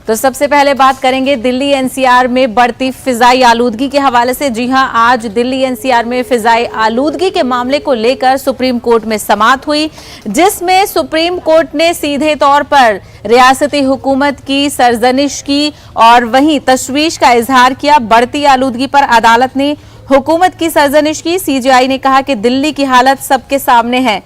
तो सबसे पहले बात करेंगे दिल्ली एनसीआर में बढ़ती फिजाई आलूदगी के हवाले से। जी हां, आज दिल्ली एनसीआर में फिजाई आलूदगी के मामले को लेकर सुप्रीम कोर्ट में समाअत हुई, जिसमें सुप्रीम कोर्ट ने सीधे तौर पर रियासती हुकूमत की सरजनिश की और वहीं तशवीश का इजहार किया। बढ़ती आलूदगी पर अदालत ने हुकूमत की सरजनिश की। सीजेआई ने कहा कि दिल्ली की हालत सबके सामने है,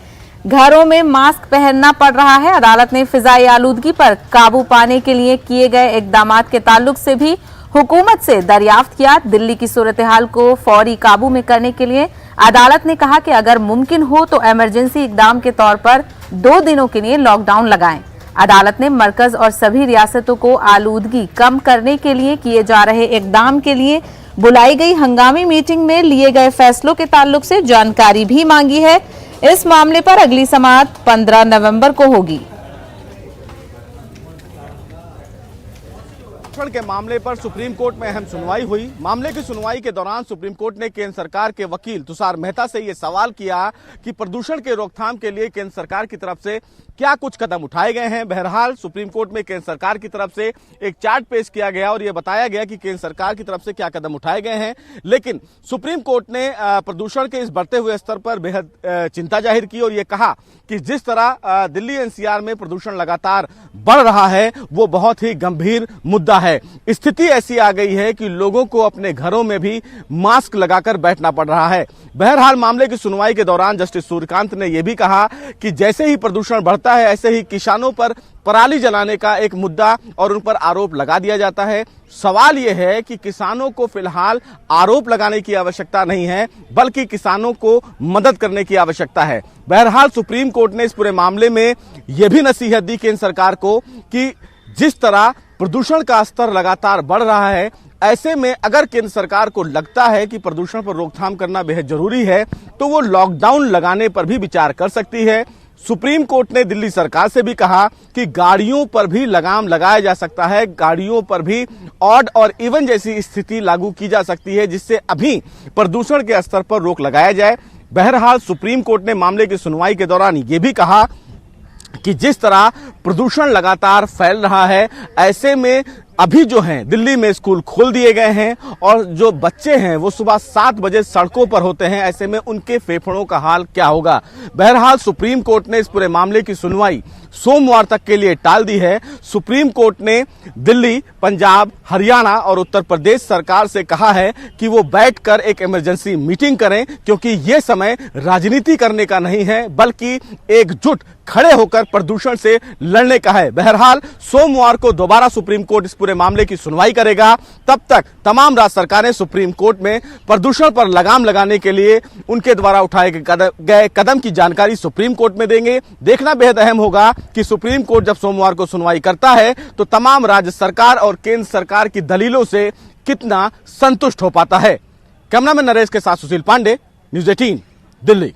घरों में मास्क पहनना पड़ रहा है। अदालत ने फिजाई आलूदगी पर काबू पाने के लिए किए गए इकदाम के ताल्लुक से भी हुकूमत से दरियाफ्त किया। दिल्ली की सूरत हाल को फौरी काबू में करने के लिए अदालत ने कहा कि अगर मुमकिन हो तो इमरजेंसी इकदाम के तौर पर 2 दिनों के लिए लॉकडाउन लगाएं। अदालत ने मरकज और सभी रियासतों को आलूदगी कम करने के लिए किए जा रहे इकदाम के लिए बुलाई गई हंगामी मीटिंग में लिए गए फैसलों के ताल्लुक से जानकारी भी मांगी है। इस मामले पर अगली समाअत 15 नवंबर को होगी। के मामले पर सुप्रीम कोर्ट में अहम सुनवाई हुई। मामले की सुनवाई के दौरान सुप्रीम कोर्ट ने केंद्र सरकार के वकील तुषार मेहता से यह सवाल किया कि प्रदूषण के रोकथाम के लिए केंद्र सरकार की तरफ से क्या कुछ कदम उठाए गए हैं। बहरहाल सुप्रीम कोर्ट में केंद्र सरकार की तरफ से एक चार्ट पेश किया गया और यह बताया गया कि केंद्र सरकार की तरफ से क्या कदम उठाए गए हैं। लेकिन सुप्रीम कोर्ट ने प्रदूषण के इस बढ़ते हुए स्तर पर बेहद चिंता जाहिर की और यह कहा कि जिस तरह दिल्ली एनसीआर में प्रदूषण लगातार बढ़ रहा है वो बहुत ही गंभीर मुद्दा है। स्थिति ऐसी आ गई है कि लोगों को अपने घरों में भी मास्क लगाकर बैठना पड़ रहा है। बहरहाल मामले की सुनवाई के दौरान जस्टिस सूर्यकांत ने यह भी कहा कि जैसे ही प्रदूषण बढ़ता है ऐसे ही किसानों पर पराली जलाने का एक मुद्दा और उन पर आरोप लगा दिया जाता है। सवाल यह है कि किसानों को फिलहाल आरोप लगाने की आवश्यकता नहीं है, बल्कि किसानों को मदद करने की आवश्यकता है। बहरहाल सुप्रीम कोर्ट ने इस पूरे मामले में यह भी नसीहत दी केंद्र सरकार को कि जिस तरह प्रदूषण का स्तर लगातार बढ़ रहा है, ऐसे में अगर केंद्र सरकार को लगता है कि प्रदूषण पर रोकथाम करना बेहद जरूरी है तो वो लॉकडाउन लगाने पर भी विचार कर सकती है। सुप्रीम कोर्ट ने दिल्ली सरकार से भी कहा कि गाड़ियों पर भी लगाम लगाया जा सकता है, गाड़ियों पर भी ऑड और इवन जैसी स्थिति लागू की जा सकती है जिससे अभी प्रदूषण के स्तर पर रोक लगाया जाए। बहरहाल सुप्रीम कोर्ट ने मामले की सुनवाई के दौरान ये भी कहा कि जिस तरह प्रदूषण लगातार फैल रहा है, ऐसे में अभी जो हैं दिल्ली में स्कूल खोल दिए गए हैं और जो बच्चे हैं वो सुबह 7 बजे सड़कों पर होते हैं, ऐसे में उनके फेफड़ों का हाल क्या होगा। बहरहाल सुप्रीम कोर्ट ने इस पूरे मामले की सुनवाई सोमवार तक के लिए टाल दी है। सुप्रीम कोर्ट ने दिल्ली, पंजाब, हरियाणा और उत्तर प्रदेश सरकार से कहा है कि वो बैठकर एक इमरजेंसी मीटिंग करें, क्योंकि ये समय राजनीति करने का नहीं है बल्कि एकजुट खड़े होकर प्रदूषण से लड़ने का है। बहरहाल सोमवार को दोबारा सुप्रीम कोर्ट इस पूरे मामले की सुनवाई करेगा। तब तक तमाम राज्य सरकारें सुप्रीम कोर्ट में प्रदूषण पर लगाम लगाने के लिए उनके द्वारा उठाए गए कदम की जानकारी सुप्रीम कोर्ट में देंगे। देखना बेहद अहम होगा कि सुप्रीम कोर्ट जब सोमवार को सुनवाई करता है तो तमाम राज्य सरकार और केंद्र सरकार की दलीलों से कितना संतुष्ट हो पाता है। कैमरामैन नरेश के साथ सुशील पांडे, न्यूज़ 18, दिल्ली।